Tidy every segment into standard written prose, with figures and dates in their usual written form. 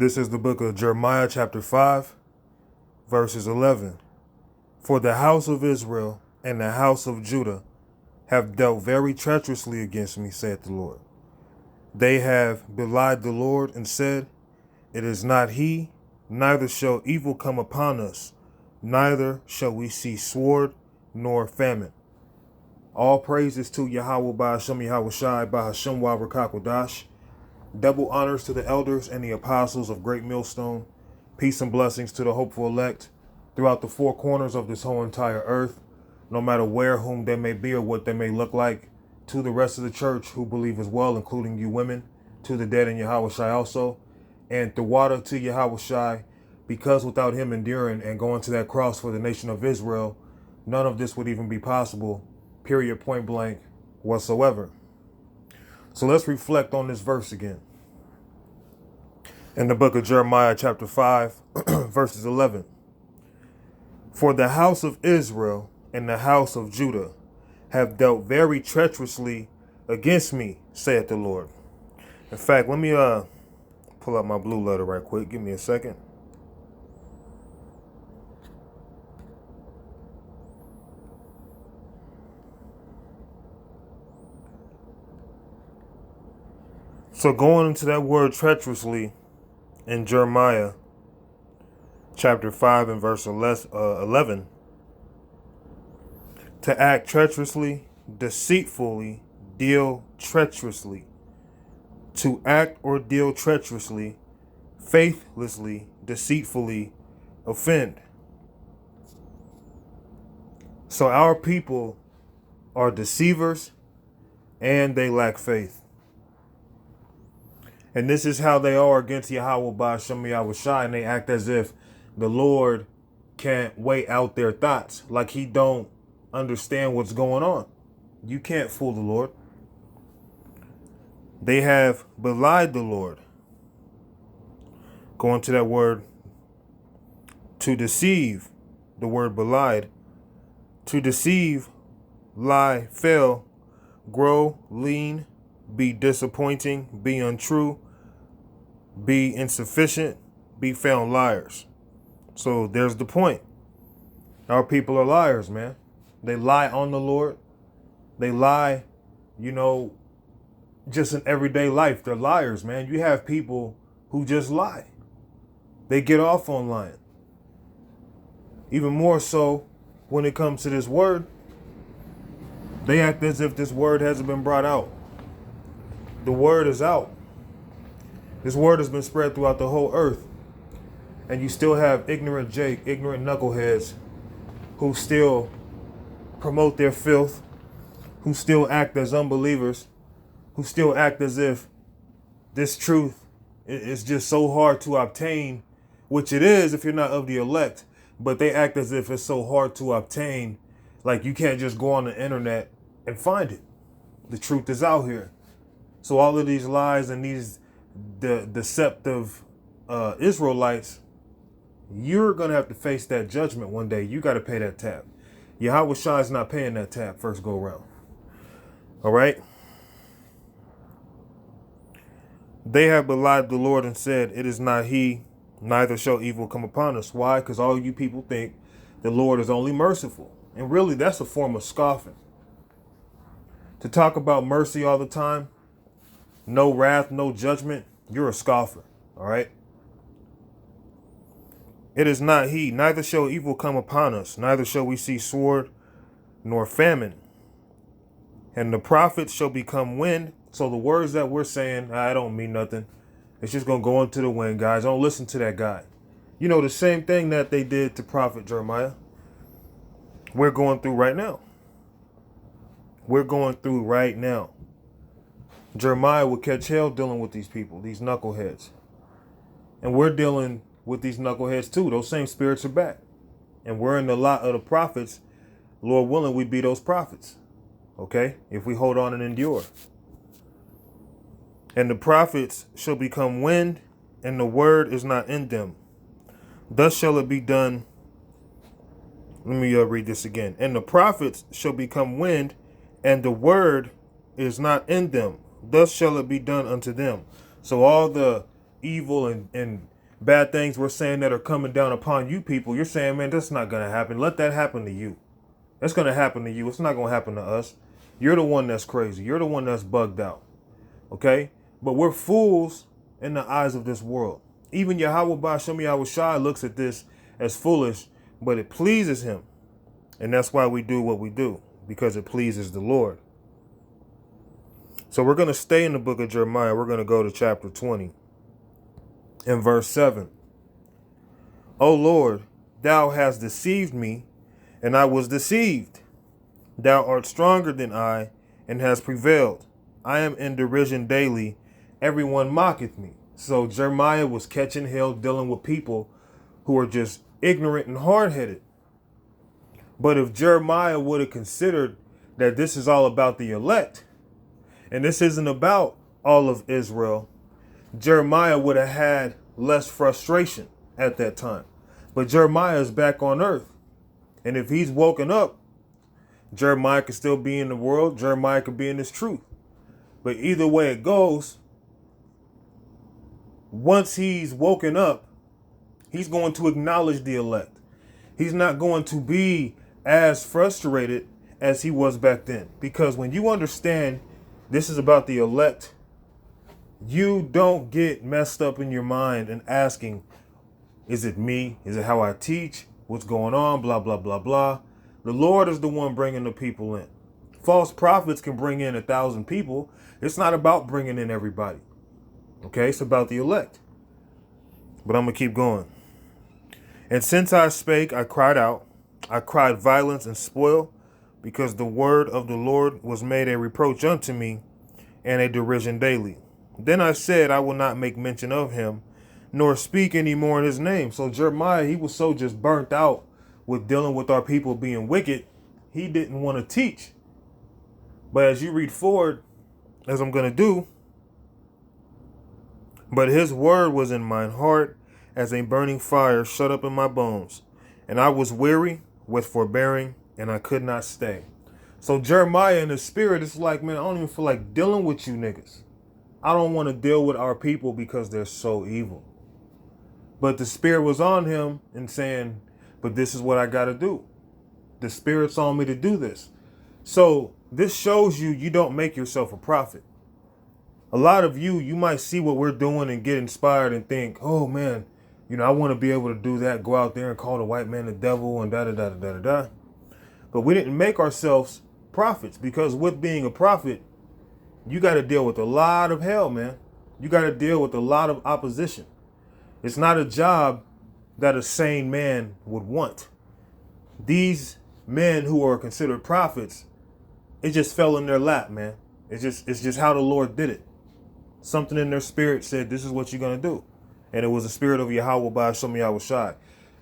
This is the book of Jeremiah, chapter 5, verses 11. For the house of Israel and the house of Judah have dealt very treacherously against me, saith the Lord. They have belied the Lord and said, it is not he, neither shall evil come upon us, neither shall we see sword nor famine. All praises to Yahweh by Hashem Yahweh Shai by Hashem Wabrakakadash. Double honors to the elders and the apostles of Great Millstone. Peace and blessings to the hopeful elect throughout the four corners of this whole entire earth, no matter where, whom they may be or what they may look like. To the rest of the church who believe as well, including you women, to the dead in Yahweh Shai also, and the water to Yahweh Shai, because without him enduring and going to that cross for the nation of Israel, none of this would even be possible, period, point blank, whatsoever. So let's reflect on this verse again. In the book of Jeremiah, chapter 5, verses 11. For the house of Israel and the house of Judah have dealt very treacherously against me, saith the Lord. In fact, let me pull up my blue letter right quick. Give me a second. So going into that word treacherously in Jeremiah chapter 5 and verse 11, to act treacherously, deceitfully, deal treacherously. To act or deal treacherously, faithlessly, deceitfully, offend. So our people are deceivers and they lack faith. And this is how they are against Yahweh by Hashem Yahweh Shai, and they act as if the Lord can't weigh out their thoughts, like he don't understand what's going on. You can't fool the Lord. They have belied the Lord. Going to that word, to deceive, the word belied. To deceive, lie, fail, grow, lean, be disappointing, be untrue, be insufficient, be found liars. So there's the point. Our people are liars, man. They lie on the Lord. They lie, just in everyday life. They're liars, man. You have people who just lie. They get off on lying. Even more so when it comes to this word, they act as if this word hasn't been brought out. The word is out. This word has been spread throughout the whole earth. And you still have ignorant knuckleheads who still promote their filth, who still act as unbelievers, who still act as if this truth is just so hard to obtain, which it is if you're not of the elect, but they act as if it's so hard to obtain, like you can't just go on the internet and find it. The truth is out here. So all of these lies and these deceptive Israelites, you're going to have to face that judgment one day. You got to pay that tab. Yahweh Shai is not paying that tab first go round. All right. They have belied the Lord and said, it is not he, neither shall evil come upon us. Why? Because all you people think the Lord is only merciful. And really, that's a form of scoffing. To talk about mercy all the time, no wrath, no judgment, you're a scoffer. All right. It is not he, neither shall evil come upon us, neither shall we see sword nor famine. And the prophets shall become wind. So the words that we're saying, I don't mean nothing. It's just going to go into the wind, guys. Don't listen to that guy. The same thing that they did to Prophet Jeremiah, we're going through right now. We're going through right now. Jeremiah would catch hell dealing with these people, these knuckleheads. And we're dealing with these knuckleheads too. Those same spirits are back. And we're in the lot of the prophets. Lord willing, we be those prophets. Okay? If we hold on and endure. And the prophets shall become wind, and the word is not in them. Thus shall it be done. Let me read this again. And the prophets shall become wind, and the word is not in them. Thus shall it be done unto them. So all the evil and bad things we're saying that are coming down upon you people, you're saying, man, that's not going to happen. Let that happen to you. That's going to happen to you. It's not going to happen to us. You're the one that's crazy. You're the one that's bugged out. Okay? But we're fools in the eyes of this world. Even Yahweh Ba'Shem Yahweh Shai looks at this as foolish, but it pleases him. And that's why we do what we do, because it pleases the Lord. So we're going to stay in the book of Jeremiah. We're going to go to chapter 20 and verse 7. O Lord, thou hast deceived me, and I was deceived. Thou art stronger than I, and hast prevailed. I am in derision daily. Everyone mocketh me. So Jeremiah was catching hell, dealing with people who are just ignorant and hard-headed. But if Jeremiah would have considered that this is all about the elect, and this isn't about all of Israel, Jeremiah would have had less frustration at that time. But Jeremiah is back on earth. And if he's woken up, Jeremiah could still be in the world. Jeremiah could be in his truth. But either way it goes, once he's woken up, he's going to acknowledge the elect. He's not going to be as frustrated as he was back then. Because when you understand this is about the elect, you don't get messed up in your mind and asking, is it me? Is it how I teach? What's going on? Blah, blah, blah, blah. The Lord is the one bringing the people in. False prophets can bring in 1,000 people. It's not about bringing in everybody. Okay, it's about the elect. But I'm going to keep going. And since I spake, I cried out. I cried violence and spoil, because the word of the Lord was made a reproach unto me, and a derision daily. Then I said, I will not make mention of him, nor speak any more in his name. So Jeremiah, he was so just burnt out with dealing with our people being wicked, he didn't want to teach. But as you read forward, as I'm going to do, but his word was in mine heart as a burning fire shut up in my bones. And I was weary with forbearing, and I could not stay. So Jeremiah in the spirit is like, man, I don't even feel like dealing with you niggas. I don't want to deal with our people because they're so evil. But the spirit was on him and saying, but this is what I got to do. The spirit's on me to do this. So this shows you don't make yourself a prophet. A lot of you might see what we're doing and get inspired and think, oh man, I want to be able to do that. Go out there and call the white man the devil and da-da-da-da-da-da. But we didn't make ourselves prophets, because with being a prophet, you got to deal with a lot of hell, man. You got to deal with a lot of opposition. It's not a job that a sane man would want. These men who are considered prophets, it just fell in their lap, man. It's just how the Lord did it. Something in their spirit said, this is what you're going to do. And it was the spirit of Yahweh Ba'Shem Yahweh Shai.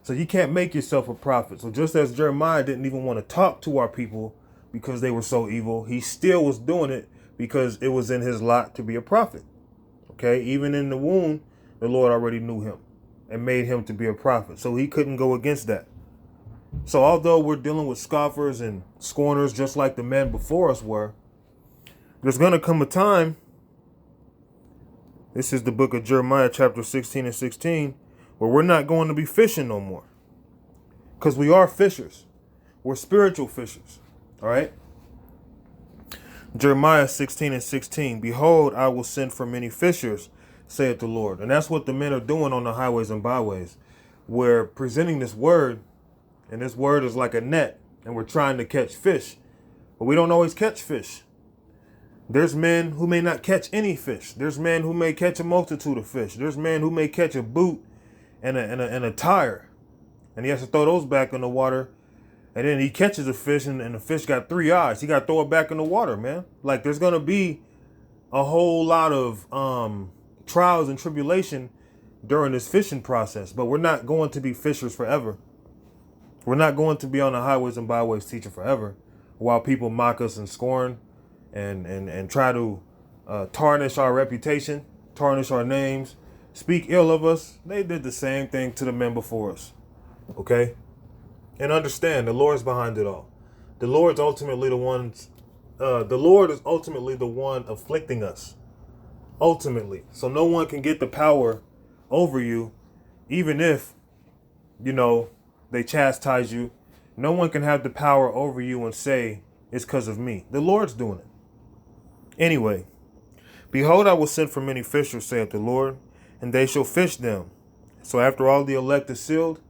So you can't make yourself a prophet. So just as Jeremiah didn't even want to talk to our people because they were so evil, he still was doing it because it was in his lot to be a prophet. Okay, even in the womb, the Lord already knew him and made him to be a prophet. So he couldn't go against that. So although we're dealing with scoffers and scorners just like the men before us were, there's going to come a time, this is the book of Jeremiah chapter 16 and 16, where we're not going to be fishing no more. Because we are fishers. We're spiritual fishers. All right? Jeremiah 16 and 16, behold, I will send for many fishers, saith the Lord. And that's what the men are doing on the highways and byways. We're presenting this word, and this word is like a net, and we're trying to catch fish. But we don't always catch fish. There's men who may not catch any fish. There's men who may catch a multitude of fish. There's men who may catch a boot and a tire. And he has to throw those back in the water. And then he catches a fish and the fish got 3 eyes. He got to throw it back in the water, man. Like there's going to be a whole lot of trials and tribulation during this fishing process. But we're not going to be fishers forever. We're not going to be on the highways and byways teaching forever while people mock us and scorn and try to tarnish our reputation, tarnish our names, speak ill of us. They did the same thing to the men before us. Okay? And understand, the Lord's behind it all. The Lord's ultimately the ones. The Lord is ultimately the one afflicting us. Ultimately. So no one can get the power over you, even if, you know, they chastise you. No one can have the power over you and say, it's because of me. The Lord's doing it. Anyway, behold, I will send for many fishers, saith the Lord, and they shall fish them. So after all the elect is sealed,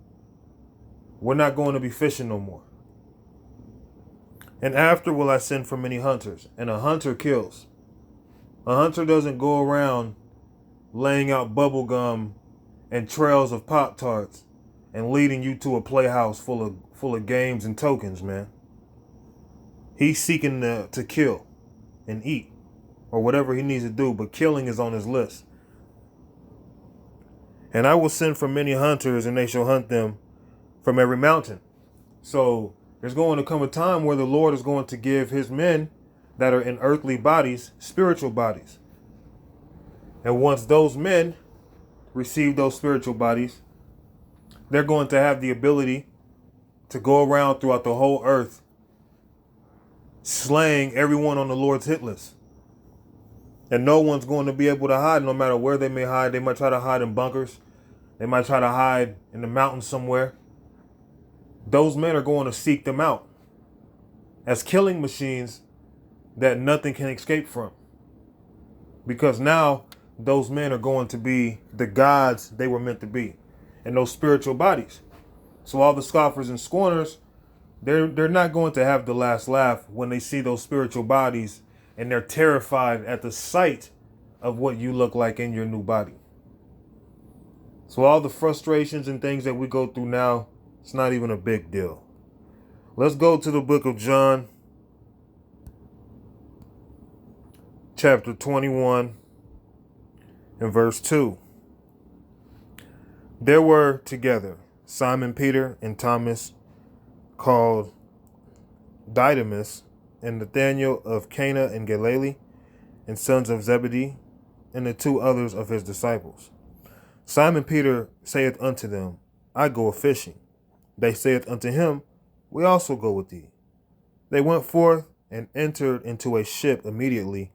we're not going to be fishing no more. And after will I send for many hunters, and a hunter kills. A hunter doesn't go around laying out bubble gum and trails of Pop-Tarts and leading you to a playhouse full of games and tokens, man. He's seeking to kill and eat or whatever he needs to do, but killing is on his list. And I will send for many hunters, and they shall hunt them from every mountain. So there's going to come a time where the Lord is going to give his men that are in earthly bodies, spiritual bodies. And once those men receive those spiritual bodies, they're going to have the ability to go around throughout the whole earth, slaying everyone on the Lord's hit list. And no one's going to be able to hide, no matter where they may hide. They might try to hide in bunkers. They might try to hide in the mountains somewhere. Those men are going to seek them out as killing machines that nothing can escape from. Because now those men are going to be the gods they were meant to be in those spiritual bodies. So all the scoffers and scorners, they're not going to have the last laugh when they see those spiritual bodies, and they're terrified at the sight of what you look like in your new body. So all the frustrations and things that we go through now, it's not even a big deal. Let's go to the book of John, chapter 21 and verse 2. There were together Simon Peter and Thomas, called Didymus, and Nathanael of Cana in Galilee, and sons of Zebedee, and the two others of his disciples. Simon Peter saith unto them, I go a fishing. They saith unto him, We also go with thee. They went forth and entered into a ship immediately,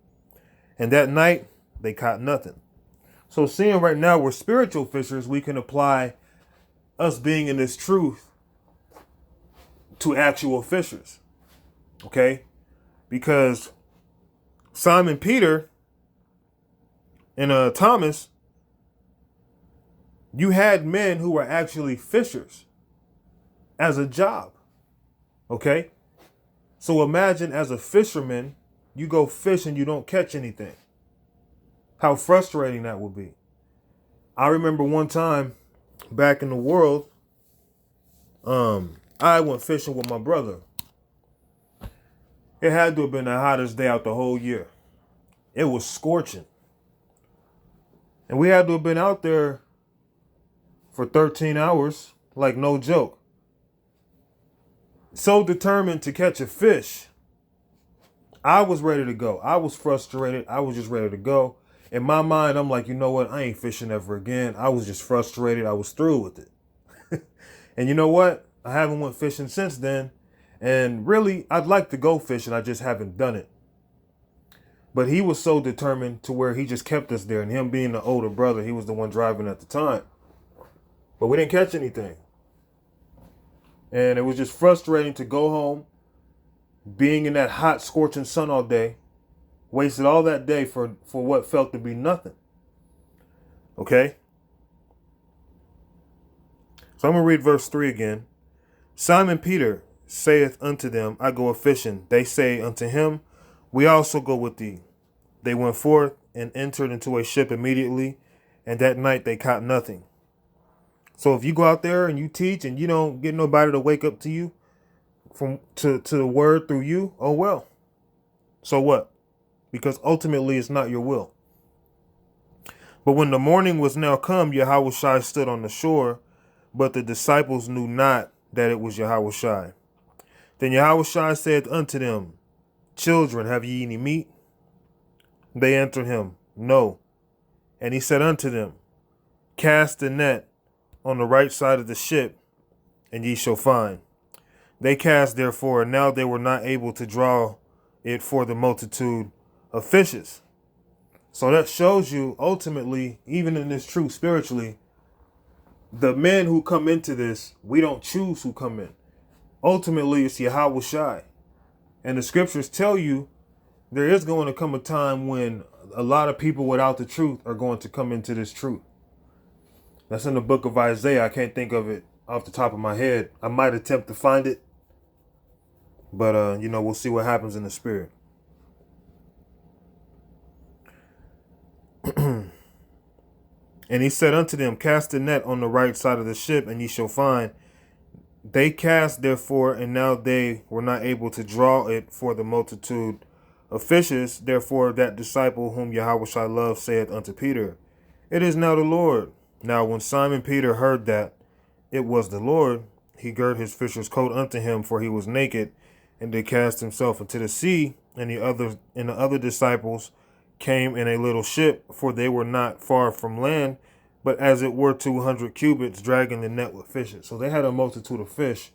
and that night they caught nothing. So seeing right now we're spiritual fishers, we can apply us being in this truth to actual fishers. Okay? Because Simon Peter and Thomas, you had men who were actually fishers as a job. Okay? So imagine as a fisherman, you go fish and you don't catch anything. How frustrating that would be. I remember one time back in the world, I went fishing with my brother. It had to have been the hottest day out the whole year. It was scorching. And we had to have been out there for 13 hours, like no joke. So determined to catch a fish. I was ready to go. I was frustrated. I was just ready to go. In my mind, I'm like, you know what? I ain't fishing ever again. I was just frustrated. I was through with it. And you know what? I haven't went fishing since then. And really, I'd like to go fishing. I just haven't done it. But he was so determined to where he just kept us there. And him being the older brother, he was the one driving at the time. But we didn't catch anything. And it was just frustrating to go home, being in that hot, scorching sun all day, wasted all that day for what felt to be nothing. Okay? So I'm going to read verse 3 again. Simon Peter saith unto them, I go a fishing. They say unto him, We also go with thee. They went forth and entered into a ship immediately, and that night they caught nothing. So if you go out there and you teach and you don't get nobody to wake up to you to the word through you, oh well. So what? Because ultimately it's not your will. But when the morning was now come, Yahushua stood on the shore, but the disciples knew not that it was Yahushua. Then Yahushua said unto them, Children, have ye any meat? They answered him, No. And he said unto them, Cast the net on the right side of the ship, and ye shall find. They cast therefore, and now they were not able to draw it for the multitude of fishes. So that shows you ultimately, even in this truth spiritually, the men who come into this, we don't choose who come in. Ultimately, it's Yahweh Shai. And the scriptures tell you there is going to come a time when a lot of people without the truth are going to come into this truth. That's in the book of Isaiah. I can't think of it off the top of my head. I might attempt to find it, but we'll see what happens in the spirit. And he said unto them, cast the net on the right side of the ship, and ye shall find. They cast therefore, and now they were not able to draw it for the multitude of fishes. Therefore that disciple whom Yahweh loved said unto Peter, it is now the Lord. Now when Simon Peter heard that it was the Lord, he girt his fisher's coat unto him, for he was naked, and did cast himself into the sea. And the other disciples came in a little ship, for they were not far from land, but as it were 200 cubits, dragging the net with fishes. So they had a multitude of fish,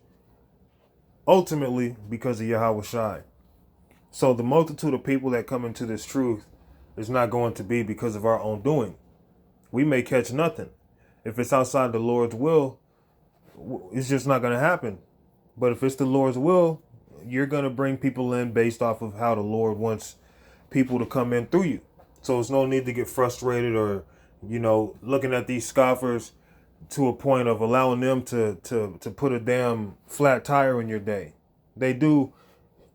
ultimately because of Yahweh Shai. So the multitude of people that come into this truth is not going to be because of our own doing. We may catch nothing. If it's outside the Lord's will, it's just not going to happen. But if it's the Lord's will, you're going to bring people in based off of how the Lord wants people to come in through you. So there's no need to get frustrated or, looking at these scoffers to a point of allowing them to put a damn flat tire in your day. They do,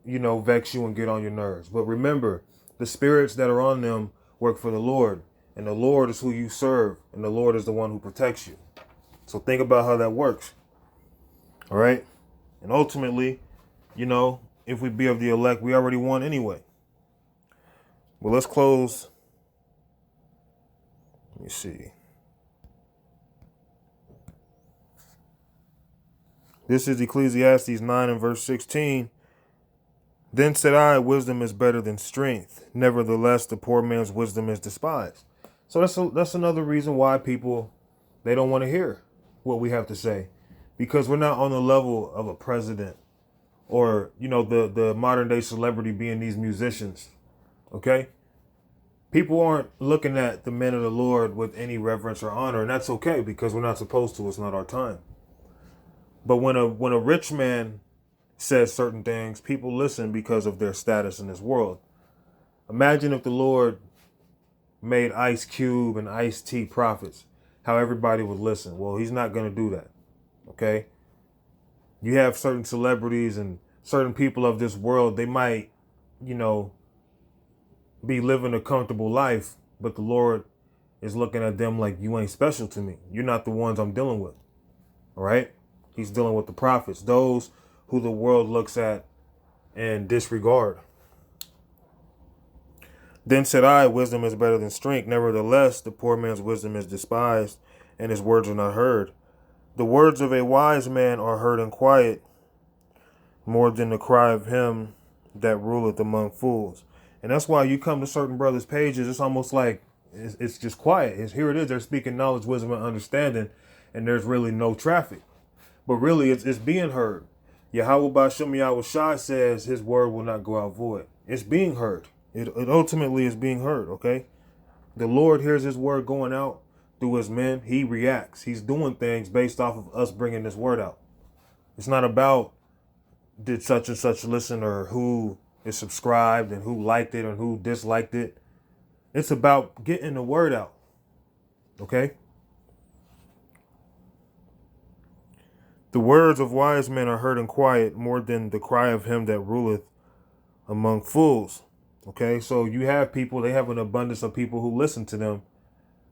vex you and get on your nerves. But remember, the spirits that are on them work for the Lord. And the Lord is who you serve. And the Lord is the one who protects you. So think about how that works. All right. And ultimately, if we be of the elect, we already won anyway. Well, let's close. Let me see. This is Ecclesiastes 9 and verse 16. Then said I, wisdom is better than strength. Nevertheless, the poor man's wisdom is despised. So that's another reason why people, they don't want to hear what we have to say, because we're not on the level of a president or, the modern day celebrity being these musicians. Okay. People aren't looking at the men of the Lord with any reverence or honor, and that's okay because we're not supposed to. It's not our time. But when a rich man says certain things, people listen because of their status in this world. Imagine if the Lord made Ice Cube and Ice-T prophets, how everybody would listen. Well, he's not going to do that. Okay? You have certain celebrities and certain people of this world, they might, be living a comfortable life, but the Lord is looking at them like, you ain't special to me. You're not the ones I'm dealing with. All right? He's dealing with the prophets, those who the world looks at and disregard. Then said I, wisdom is better than strength. Nevertheless, the poor man's wisdom is despised, and his words are not heard. The words of a wise man are heard in quiet, more than the cry of him that ruleth among fools. And that's why you come to certain brothers' pages, it's almost like it's just quiet. Here it is. They're speaking knowledge, wisdom, and understanding, and there's really no traffic. But really, it's being heard. Yahweh Ba'Shem Yahweh Shai says his word will not go out void. It's being heard. It ultimately is being heard, okay? The Lord hears his word going out through his men. He reacts. He's doing things based off of us bringing this word out. It's not about did such and such listen or who is subscribed and who liked it and who disliked it. It's about getting the word out. Okay? The words of wise men are heard in quiet, more than the cry of him that ruleth among fools. Okay? So you have people, they have an abundance of people who listen to them,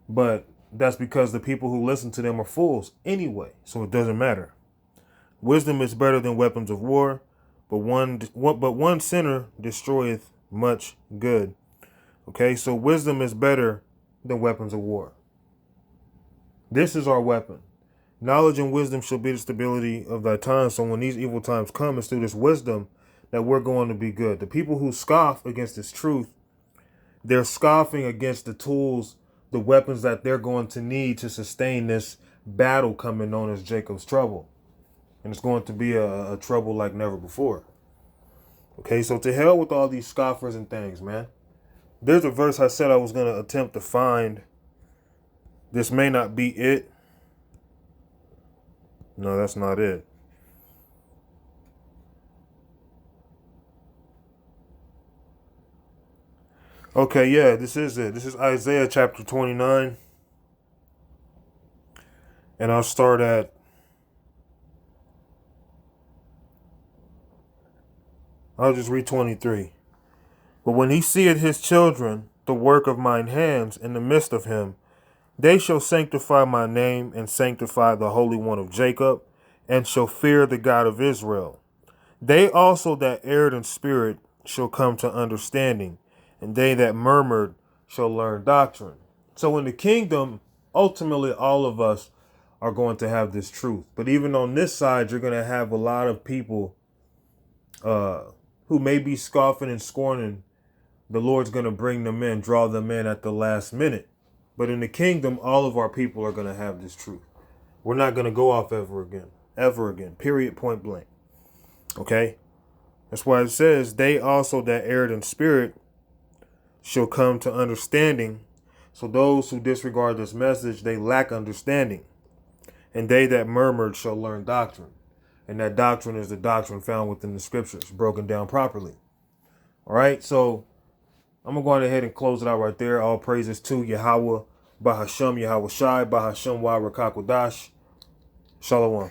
but that's because the people who listen to them are fools anyway. So it doesn't matter. Wisdom is better than weapons of war, but one sinner destroyeth much good. Okay, so wisdom is better than weapons of war. This is our weapon. Knowledge and wisdom shall be the stability of thy time. So when these evil times come, it's through this wisdom that we're going to be good. The people who scoff against this truth, they're scoffing against the tools, the weapons that they're going to need to sustain this battle coming known as Jacob's trouble. And it's going to be a trouble like never before. Okay, so to hell with all these scoffers and things, man. There's a verse I said I was going to attempt to find. This may not be it. No, that's not it. Okay, yeah, this is it. This is Isaiah chapter 29. And I'll start at I'll just read 23. But when he seeth his children, the work of mine hands, in the midst of him, they shall sanctify my name, and sanctify the Holy One of Jacob, and shall fear the God of Israel. They also that erred in spirit shall come to understanding, and they that murmured shall learn doctrine. So in the kingdom, ultimately all of us are going to have this truth. But even on this side, you're going to have a lot of people who may be scoffing and scorning. The Lord's going to bring them in, draw them in at the last minute. But in the kingdom, all of our people are going to have this truth. We're not going to go off ever again, period, point blank. Okay? That's why it says, they also that erred in spirit shall come to understanding. So those who disregard this message, they lack understanding. And they that murmured shall learn doctrine. And that doctrine is the doctrine found within the scriptures, broken down properly. All right, so I'm going to go ahead and close it out right there. All praises to Yahweh, Bahasham, Yahweh Shai, Bahasham, Wa Rakakwadash. Shalom.